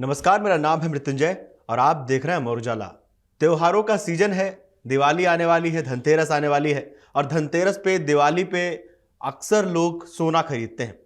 नमस्कार, मेरा नाम है मृत्युंजय और आप देख रहे हैं अमर उजाला। त्योहारों का सीजन है, दिवाली आने वाली है, धनतेरस आने वाली है और धनतेरस पे, दिवाली पे अक्सर लोग सोना खरीदते हैं।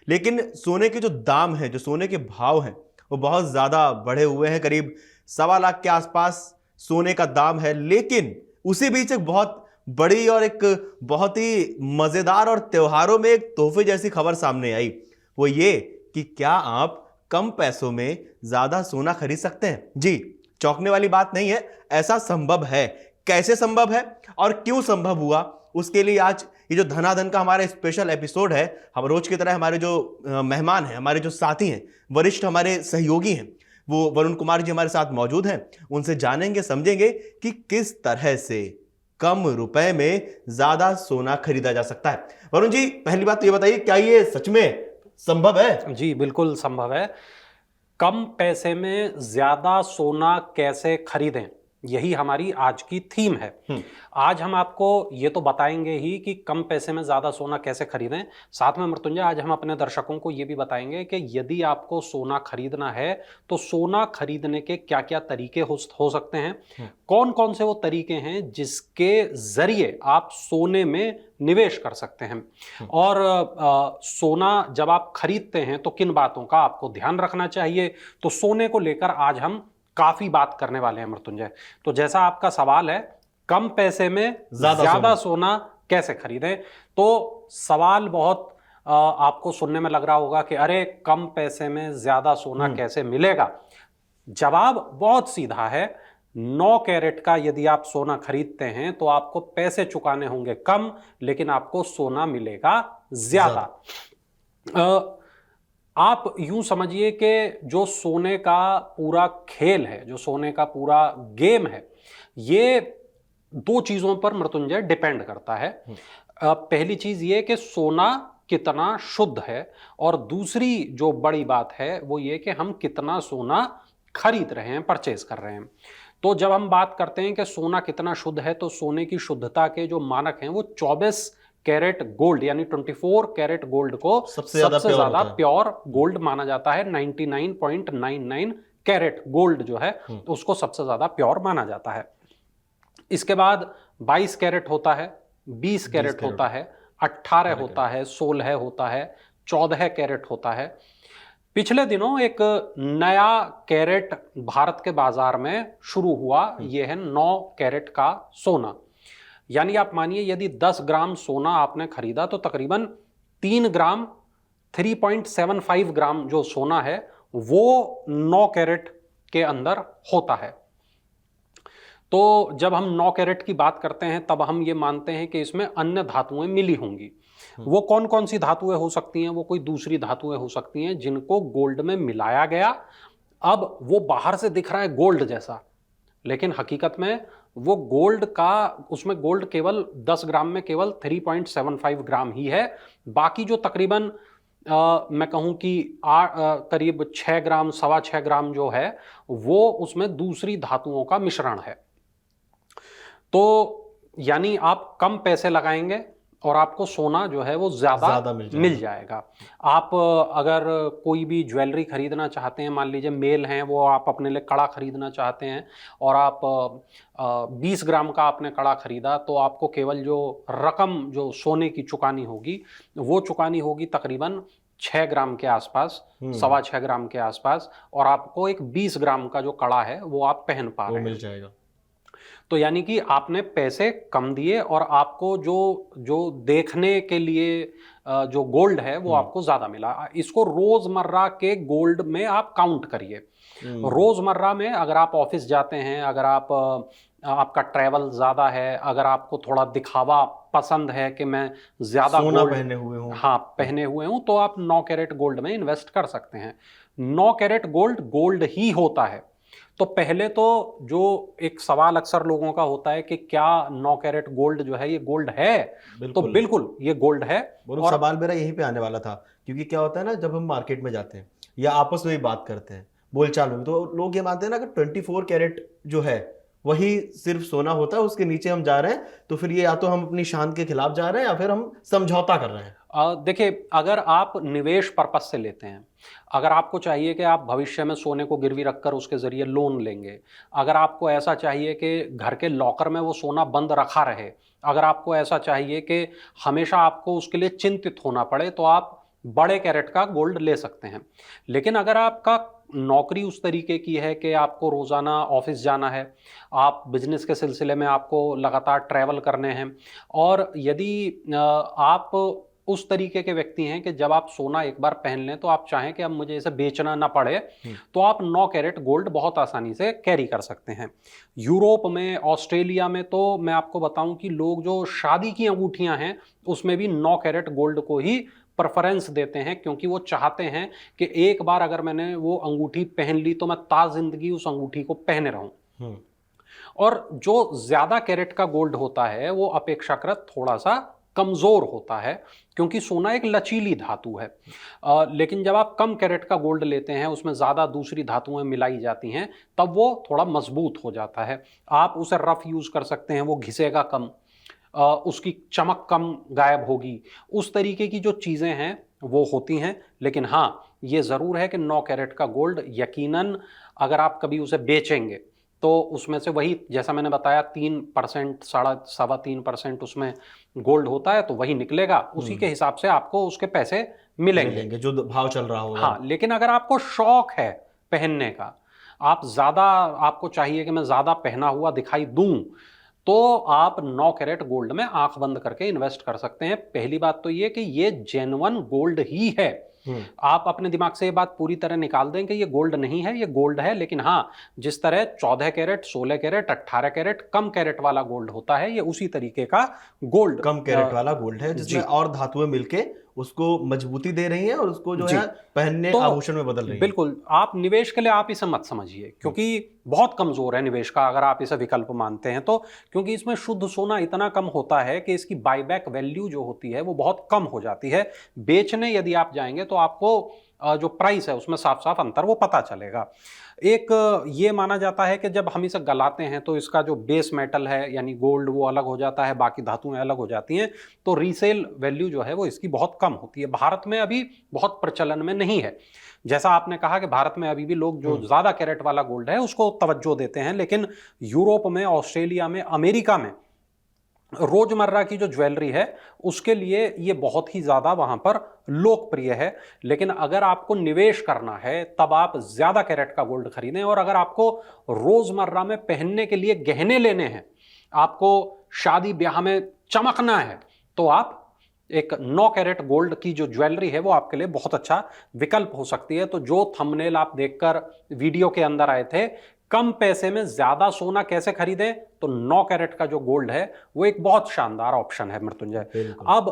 लेकिन सोने के जो दाम हैं, जो सोने के भाव हैं, वो बहुत ज़्यादा बढ़े हुए हैं। करीब 1.25 लाख के आसपास सोने का दाम है। लेकिन उसी बीच एक बहुत बड़ी और एक बहुत ही मज़ेदार और त्योहारों में एक तोहफे जैसी खबर सामने आई। वो ये कि क्या आप कम पैसों में ज्यादा सोना खरीद सकते हैं। जी, चौंकने वाली बात नहीं है, ऐसा संभव है। कैसे संभव है और क्यों संभव हुआ, उसके लिए आज ये जो धनाधन का हमारा स्पेशल एपिसोड है। हम रोज की तरह हमारे जो मेहमान हैं, हमारे जो साथी हैं, वरिष्ठ हमारे सहयोगी हैं, वो वरुण कुमार जी हमारे साथ मौजूद हैं। उनसे जानेंगे, समझेंगे कि किस तरह से कम रुपए में ज्यादा सोना खरीदा जा सकता है। वरुण जी, पहली बात तो ये बताइए, क्या ये सच में संभव है? जी बिल्कुल संभव है। कम पैसे में ज्यादा सोना कैसे खरीदें, यही हमारी आज की थीम है। आज हम आपको ये तो बताएंगे ही कि कम पैसे में ज्यादा सोना कैसे खरीदें। साथ में मृत्युंजय, आज हम अपने दर्शकों को ये भी बताएंगे कि यदि आपको सोना खरीदना है तो सोना खरीदने के क्या क्या तरीके हो सकते हैं, कौन कौन से वो तरीके हैं जिसके जरिए आप सोने में निवेश कर सकते हैं, और सोना जब आप खरीदते हैं तो किन बातों का आपको ध्यान रखना चाहिए। तो सोने को लेकर आज हम काफी बात करने वाले हैं मृत्युंजय। तो जैसा आपका सवाल है, कम पैसे में ज्यादा सोना कैसे खरीदें, तो सवाल बहुत आपको सुनने में लग रहा होगा कि अरे कम पैसे में ज्यादा सोना कैसे मिलेगा। जवाब बहुत सीधा है। 9 कैरेट का यदि आप सोना खरीदते हैं तो आपको पैसे चुकाने होंगे कम, लेकिन आपको सोना मिलेगा ज्यादा। आप यूं समझिए कि जो सोने का पूरा खेल है, जो सोने का पूरा गेम है, ये 2 चीजों पर मृत्युंजय डिपेंड करता है। पहली चीज ये कि सोना कितना शुद्ध है, और दूसरी जो बड़ी बात है वो ये कि हम कितना सोना खरीद रहे हैं, परचेज कर रहे हैं। तो जब हम बात करते हैं कि सोना कितना शुद्ध है, तो सोने की शुद्धता के जो मानक हैं वो 24 कैरेट गोल्ड यानी 24 कैरेट गोल्ड को सबसे ज्यादा प्योर गोल्ड माना जाता है। 99.99 कैरेट गोल्ड जो है उसको सबसे ज्यादा प्योर माना जाता है। इसके बाद 22 कैरेट होता है, 20 कैरेट होता है, 18 होता है, 16 होता है, 14 कैरेट होता है। पिछले दिनों एक नया कैरेट भारत के बाजार में शुरू हुआ, यह है 9 कैरेट का सोना। यानी आप मानिए यदि 10 ग्राम सोना आपने खरीदा तो तकरीबन 3 ग्राम 3.75 ग्राम जो सोना है वो 9 कैरेट के अंदर होता है। तो जब हम 9 कैरेट की बात करते हैं तब हम ये मानते हैं कि इसमें अन्य धातुएं मिली होंगी। वो कौन कौन सी धातुएं हो सकती हैं? वो कोई दूसरी धातुएं हो सकती हैं जिनको गोल्ड में मिलाया गया। अब वो बाहर से दिख रहा है गोल्ड जैसा, लेकिन हकीकत में वो गोल्ड का, उसमें गोल्ड केवल 10 ग्राम में केवल 3.75 ग्राम ही है। बाकी जो तकरीबन मैं कहूं कि करीब 6 ग्राम, 6.25 ग्राम जो है वो उसमें दूसरी धातुओं का मिश्रण है। तो यानी आप कम पैसे लगाएंगे और आपको सोना जो है वो ज्यादा मिल जाएगा। आप अगर कोई भी ज्वेलरी खरीदना चाहते हैं, मान लीजिए मेल हैं, वो आप अपने लिए कड़ा खरीदना चाहते हैं और आप 20 ग्राम का आपने कड़ा खरीदा, तो आपको केवल जो रकम जो सोने की चुकानी होगी वो चुकानी होगी तकरीबन 6 ग्राम के आसपास, 6.25 ग्राम के आसपास, और आपको एक 20 ग्राम का जो कड़ा है वो आप पहन पा रहे हैं, मिल जाएगा। तो यानी कि आपने पैसे कम दिए और आपको जो देखने के लिए जो गोल्ड है वो आपको ज्यादा मिला। इसको रोजमर्रा के गोल्ड में आप काउंट करिए। रोजमर्रा में अगर आप ऑफिस जाते हैं, अगर आपका ट्रैवल ज्यादा है, अगर आपको थोड़ा दिखावा पसंद है कि मैं ज्यादा गोल्ड पहने हुए हूं, पहने हुए हूं, तो आप 9 कैरेट गोल्ड में इन्वेस्ट कर सकते हैं। 9 कैरेट गोल्ड ही होता है। तो पहले तो जो एक सवाल अक्सर लोगों का होता है कि क्या 9 कैरेट गोल्ड जो है ये गोल्ड है? तो बिल्कुल ये गोल्ड है। और सवाल मेरा यहीं पे आने वाला था, क्योंकि क्या होता है ना, जब हम मार्केट में जाते हैं या आपस में भी बात करते हैं बोलचाल में, तो लोग ये मानते हैं ना कि 24 कैरेट जो है वही सिर्फ सोना होता है, उसके नीचे हम जा रहे हैं तो फिर ये या तो हम अपनी शान के खिलाफ जा रहे हैं या फिर हम समझौता कर रहे हैं। देखिए, अगर आप निवेश पर्पस से लेते हैं, अगर आपको चाहिए कि आप भविष्य में सोने को गिरवी रखकर उसके ज़रिए लोन लेंगे, अगर आपको ऐसा चाहिए कि घर के लॉकर में वो सोना बंद रखा रहे, अगर आपको ऐसा चाहिए कि हमेशा आपको उसके लिए चिंतित होना पड़े, तो आप बड़े कैरेट का गोल्ड ले सकते हैं। लेकिन अगर आपका नौकरी उस तरीके की है कि आपको रोज़ाना ऑफिस जाना है, आप बिजनेस के सिलसिले में आपको लगातार ट्रैवल करने हैं, और यदि आप उस तरीके के व्यक्ति हैं कि जब आप सोना एक बार पहन लें तो आप चाहें कि अब मुझे इसे बेचना ना पड़े, तो आप 9 कैरेट गोल्ड बहुत आसानी से कैरी कर सकते हैं। यूरोप में, ऑस्ट्रेलिया में तो मैं आपको बताऊं कि लोग जो शादी की अंगूठियां हैं उसमें भी 9 कैरेट गोल्ड को ही प्रेफरेंस देते हैं, क्योंकि वो चाहते हैं कि एक बार अगर मैंने वो अंगूठी पहन ली तो मैं ताज़िंदगी उस अंगूठी को पहने रहूं। और जो ज्यादा कैरेट का गोल्ड होता है वो अपेक्षाकृत थोड़ा सा कमजोर होता है, क्योंकि सोना एक लचीली धातु है। लेकिन जब आप कम कैरेट का गोल्ड लेते हैं, उसमें ज़्यादा दूसरी धातुएं मिलाई जाती हैं, तब वो थोड़ा मजबूत हो जाता है। आप उसे रफ यूज़ कर सकते हैं, वो घिसेगा कम, उसकी चमक कम गायब होगी, उस तरीके की जो चीज़ें हैं वो होती हैं। लेकिन हाँ, ये ज़रूर है कि 9 कैरेट का गोल्ड यकीनन अगर आप कभी उसे बेचेंगे तो उसमें से वही, जैसा मैंने बताया, 3%, 3.25% उसमें गोल्ड होता है, तो वही निकलेगा, उसी के हिसाब से आपको उसके पैसे मिलेंगे जो भाव चल रहा होगा। हाँ, लेकिन अगर आपको शौक है पहनने का, आपको चाहिए कि मैं ज़्यादा पहना हुआ दिखाई दूं, तो आप 9 कैरेट गोल्ड में आंख बंद करके इन्वेस्ट कर सकते हैं। पहली बात तो ये कि ये जेन्युइन गोल्ड ही है। आप अपने दिमाग से ये बात पूरी तरह निकाल दें कि ये गोल्ड नहीं है, ये गोल्ड है। लेकिन हाँ, जिस तरह 14 कैरेट, 16 कैरेट, 18 कैरेट कम कैरेट वाला गोल्ड होता है, ये उसी तरीके का गोल्ड, कम कैरेट वाला गोल्ड है, जिसमें और धातुएं मिलके उसको मजबूती दे रही हैं और उसको जो है पहनने, आभूषण में बदल रही हैं। बिल्कुल, आप निवेश के लिए आप इसे मत समझिए, क्योंकि बहुत कमजोर है निवेश का अगर आप इसे विकल्प मानते हैं तो। क्योंकि इसमें शुद्ध सोना इतना कम होता है कि इसकी बायबैक वैल्यू जो होती है वो बहुत कम हो जाती है। बेचने यदि आप जाएंगे तो आपको जो प्राइस है उसमें साफ साफ अंतर वो पता चलेगा। एक ये माना जाता है कि जब हम इसे गलाते हैं तो इसका जो बेस मेटल है यानी गोल्ड वो अलग हो जाता है, बाकी धातुएं अलग हो जाती हैं, तो रीसेल वैल्यू जो है वो इसकी बहुत कम होती है। भारत में अभी बहुत प्रचलन में नहीं है। जैसा आपने कहा कि भारत में अभी भी लोग जो ज़्यादा कैरेट वाला गोल्ड है उसको तवज्जो देते हैं, लेकिन यूरोप में, ऑस्ट्रेलिया में, अमेरिका में रोजमर्रा की जो ज्वेलरी है उसके लिए ये बहुत ही ज़्यादा वहाँ पर लोकप्रिय है। लेकिन अगर आपको निवेश करना है तब आप ज़्यादा कैरेट का गोल्ड खरीदें, और अगर आपको रोज़मर्रा में पहनने के लिए गहने लेने हैं, आपको शादी ब्याह में चमकना है, तो आप एक 9 कैरेट गोल्ड की जो ज्वेलरी है वो आपके लिए बहुत अच्छा विकल्प हो सकती है। तो जो थंबनेल आप देखकर वीडियो के अंदर आए थे, कम पैसे में ज्यादा सोना कैसे खरीदें, तो 9 कैरेट का जो गोल्ड है वो एक बहुत शानदार ऑप्शन है मृत्युंजय। अब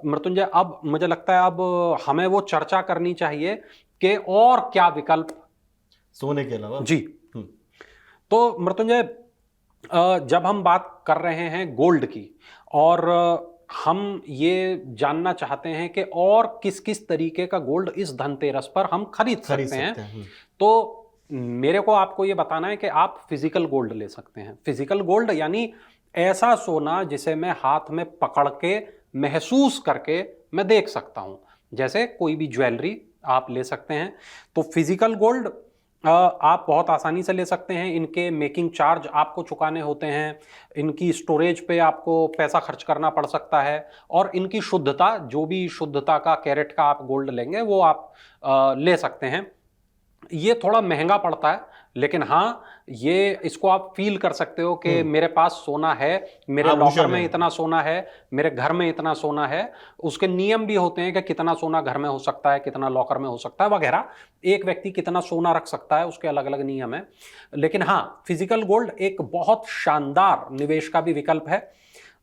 मृत्युंजय, अब मुझे लगता है अब हमें वो चर्चा करनी चाहिए कि और क्या विकल्प सोने के अलावा। जी, तो मृत्युंजय, जब हम बात कर रहे हैं गोल्ड की और हम ये जानना चाहते हैं कि और किस किस तरीके का गोल्ड इस धनतेरस पर हम खरीद सकते हैं, तो मेरे को आपको ये बताना है कि आप फिजिकल गोल्ड ले सकते हैं। फिजिकल गोल्ड यानी ऐसा सोना जिसे मैं हाथ में पकड़ के महसूस करके मैं देख सकता हूं, जैसे कोई भी ज्वेलरी आप ले सकते हैं। तो फिजिकल गोल्ड आप बहुत आसानी से ले सकते हैं। इनके मेकिंग चार्ज आपको चुकाने होते हैं, इनकी स्टोरेज पे आपको पैसा खर्च करना पड़ सकता है, और इनकी शुद्धता, जो भी शुद्धता का कैरेट का आप गोल्ड लेंगे वो आप ले सकते हैं। ये थोड़ा महंगा पड़ता है, लेकिन हाँ, ये इसको आप फील कर सकते हो कि मेरे पास सोना है, मेरे लॉकर में इतना सोना है, मेरे घर में इतना सोना है। उसके नियम भी होते हैं कि कितना सोना घर में हो सकता है, कितना लॉकर में हो सकता है वगैरह। एक व्यक्ति कितना सोना रख सकता है उसके अलग अलग नियम है। लेकिन हाँ, फिजिकल गोल्ड एक बहुत शानदार निवेश का भी विकल्प है।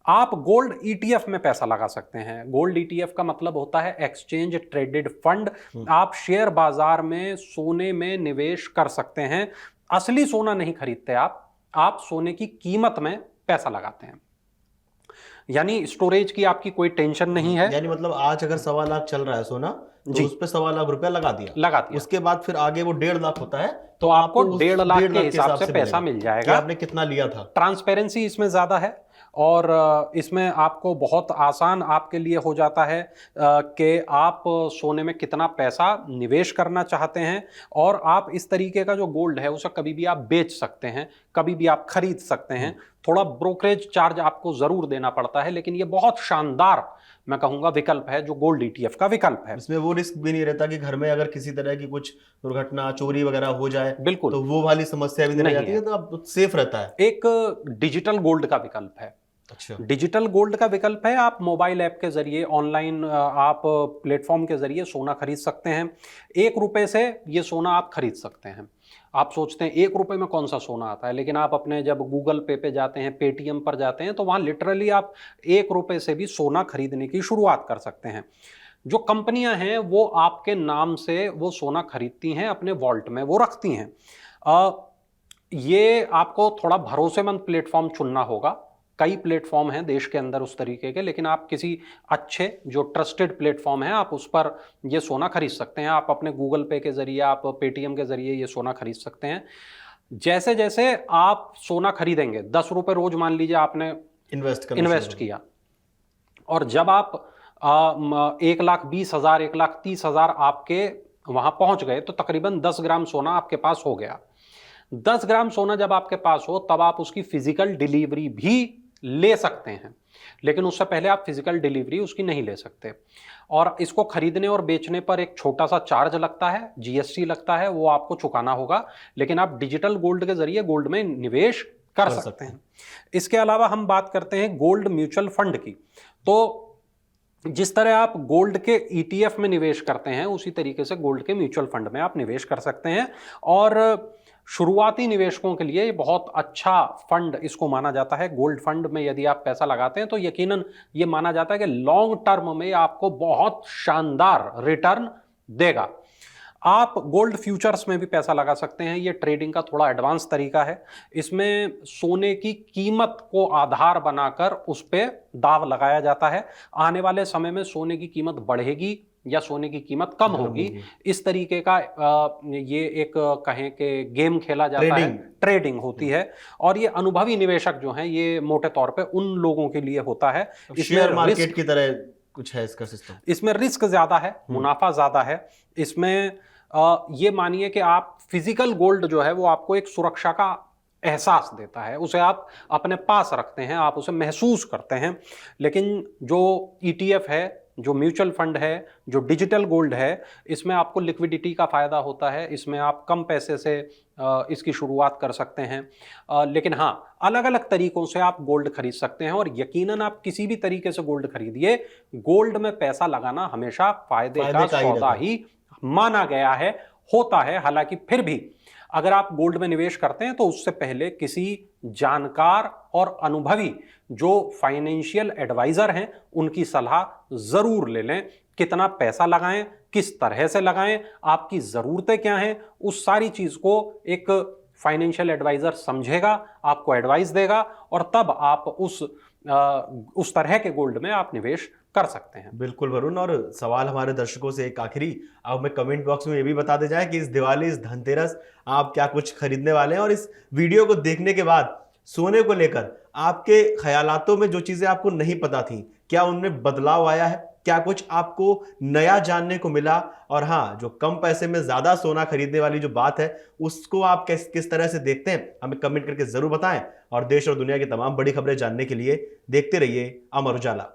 आप गोल्ड ईटीएफ में पैसा लगा सकते हैं। गोल्ड ईटीएफ का मतलब होता है एक्सचेंज ट्रेडेड फंड। आप शेयर बाजार में सोने में निवेश कर सकते हैं। असली सोना नहीं खरीदते आप सोने की कीमत में पैसा लगाते हैं, यानी स्टोरेज की आपकी कोई टेंशन नहीं है। यानी मतलब आज अगर 1.25 लाख चल रहा है सोना, तो उस पे 1.25 लाख रुपया लगा दिया, उसके बाद फिर आगे वो 1.5 लाख होता है, तो आपको 1.5 लाख के हिसाब से पैसा मिल जाएगा। आपने कितना लिया था। ट्रांसपेरेंसी इसमें ज्यादा है, और इसमें आपको बहुत आसान आपके लिए हो जाता है कि आप सोने में कितना पैसा निवेश करना चाहते हैं, और आप इस तरीके का जो गोल्ड है उसे कभी भी आप बेच सकते हैं, कभी भी आप खरीद सकते हैं। थोड़ा ब्रोकरेज चार्ज आपको जरूर देना पड़ता है, लेकिन ये बहुत शानदार मैं कहूंगा विकल्प है जो गोल्ड ETF का विकल्प है। इसमें वो रिस्क भी नहीं रहता कि घर में अगर किसी तरह की कुछ दुर्घटना, चोरी वगैरह हो जाए, बिल्कुल, तो वो वाली समस्या भी नहीं नहीं रहती है, तो अब सेफ रहता है। एक डिजिटल गोल्ड का विकल्प है। अच्छा, डिजिटल गोल्ड का विकल्प है, आप मोबाइल ऐप के जरिए, ऑनलाइन आप प्लेटफॉर्म के जरिए सोना खरीद सकते हैं। 1 रुपए से ये सोना आप खरीद सकते हैं। आप सोचते हैं 1 रुपए में कौन सा सोना आता है, लेकिन आप अपने जब गूगल पे पे जाते हैं, पेटीएम पर जाते हैं, तो वहाँ लिटरली आप 1 रुपए से भी सोना खरीदने की शुरुआत कर सकते हैं। जो कंपनियां हैं वो आपके नाम से वो सोना खरीदती हैं, अपने वॉल्ट में वो रखती हैं। ये आपको थोड़ा भरोसेमंद प्लेटफॉर्म चुनना होगा। कई प्लेटफॉर्म हैं देश के अंदर उस तरीके के, लेकिन आप किसी अच्छे जो ट्रस्टेड प्लेटफॉर्म है आप उस पर ये सोना खरीद सकते हैं। आप अपने गूगल पे के जरिए, आप पेटीएम के जरिए ये सोना खरीद सकते हैं। जैसे जैसे आप सोना खरीदेंगे, 10 रुपए रोज मान लीजिए आपने इन्वेस्ट किया, और जब आप 1,20,000 1,30,000 आपके वहां पहुंच गए, तो तकरीबन 10 ग्राम सोना आपके पास हो गया। 10 ग्राम सोना जब आपके पास हो, तब आप उसकी फिजिकल डिलीवरी भी ले सकते हैं, लेकिन उससे पहले आप फिजिकल डिलीवरी उसकी नहीं ले सकते। और इसको खरीदने और बेचने पर एक छोटा सा चार्ज लगता है, GST लगता है, वो आपको चुकाना होगा, लेकिन आप डिजिटल गोल्ड के जरिए गोल्ड में निवेश कर सकते हैं। इसके अलावा हम बात करते हैं गोल्ड म्यूचुअल फंड की। तो जिस तरह आप गोल्ड के ETF में निवेश करते हैं, उसी तरीके से गोल्ड के म्यूचुअल फंड में आप निवेश कर सकते हैं। और शुरुआती निवेशकों के लिए ये बहुत अच्छा फंड इसको माना जाता है। गोल्ड फंड में यदि आप पैसा लगाते हैं तो यकीनन ये माना जाता है कि लॉन्ग टर्म में आपको बहुत शानदार रिटर्न देगा। आप गोल्ड फ्यूचर्स में भी पैसा लगा सकते हैं। ये ट्रेडिंग का थोड़ा एडवांस तरीका है। इसमें सोने की कीमत को आधार बनाकर उस पर दाव लगाया जाता है। आने वाले समय में सोने की कीमत बढ़ेगी या सोने की कीमत कम होगी, इस तरीके का ये एक कहें कि गेम खेला जाता है, ट्रेडिंग होती है। और ये अनुभवी निवेशक जो हैं, ये मोटे तौर पे उन लोगों के लिए होता है। शेयर मार्केट की तरह कुछ है इसका सिस्टम। इसमें रिस्क ज्यादा है, मुनाफा ज्यादा है। इसमें ये मानिए कि आप फिजिकल गोल्ड जो है वो आपको एक सुरक्षा का एहसास देता है, उसे आप अपने पास रखते हैं, आप उसे महसूस करते हैं। लेकिन जो ETF है, जो म्यूचुअल फंड है, जो डिजिटल गोल्ड है, इसमें आपको लिक्विडिटी का फायदा होता है। इसमें आप कम पैसे से इसकी शुरुआत कर सकते हैं। लेकिन हाँ, अलग अलग तरीकों से आप गोल्ड खरीद सकते हैं, और यकीनन आप किसी भी तरीके से गोल्ड खरीदिए, गोल्ड में पैसा लगाना हमेशा फायदे का सौदा ही माना गया है, होता है। हालांकि फिर भी अगर आप गोल्ड में निवेश करते हैं तो उससे पहले किसी जानकार और अनुभवी जो फाइनेंशियल एडवाइजर हैं उनकी सलाह जरूर ले लें। कितना पैसा लगाएं, किस तरह से लगाएं, आपकी जरूरतें क्या हैं, उस सारी चीज को एक फाइनेंशियल एडवाइजर समझेगा, आपको एडवाइस देगा, और तब आप उस तरह के गोल्ड में आप निवेश कर सकते हैं। बिल्कुल वरुण, और सवाल हमारे दर्शकों से एक आखिरी, अब मैं कमेंट बॉक्स में ये भी बता दे जाए कि इस दिवाली, इस धनतेरस आप क्या कुछ खरीदने वाले हैं, और इस वीडियो को देखने के बाद सोने को लेकर आपके ख्यालातों में जो चीजें आपको नहीं पता थी, क्या उनमें बदलाव आया है, क्या कुछ आपको नया जानने को मिला, और हाँ, जो कम पैसे में ज्यादा सोना खरीदने वाली जो बात है उसको आप किस तरह से देखते हैं, हमें कमेंट करके जरूर बताएं। और देश और दुनिया की तमाम बड़ी खबरें जानने के लिए देखते रहिए अमर उजाला।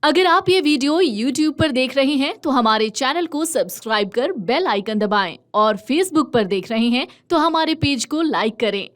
अगर आप ये वीडियो YouTube पर देख रहे हैं तो हमारे चैनल को सब्सक्राइब कर बेल आइकन दबाएं, और Facebook पर देख रहे हैं तो हमारे पेज को लाइक करें।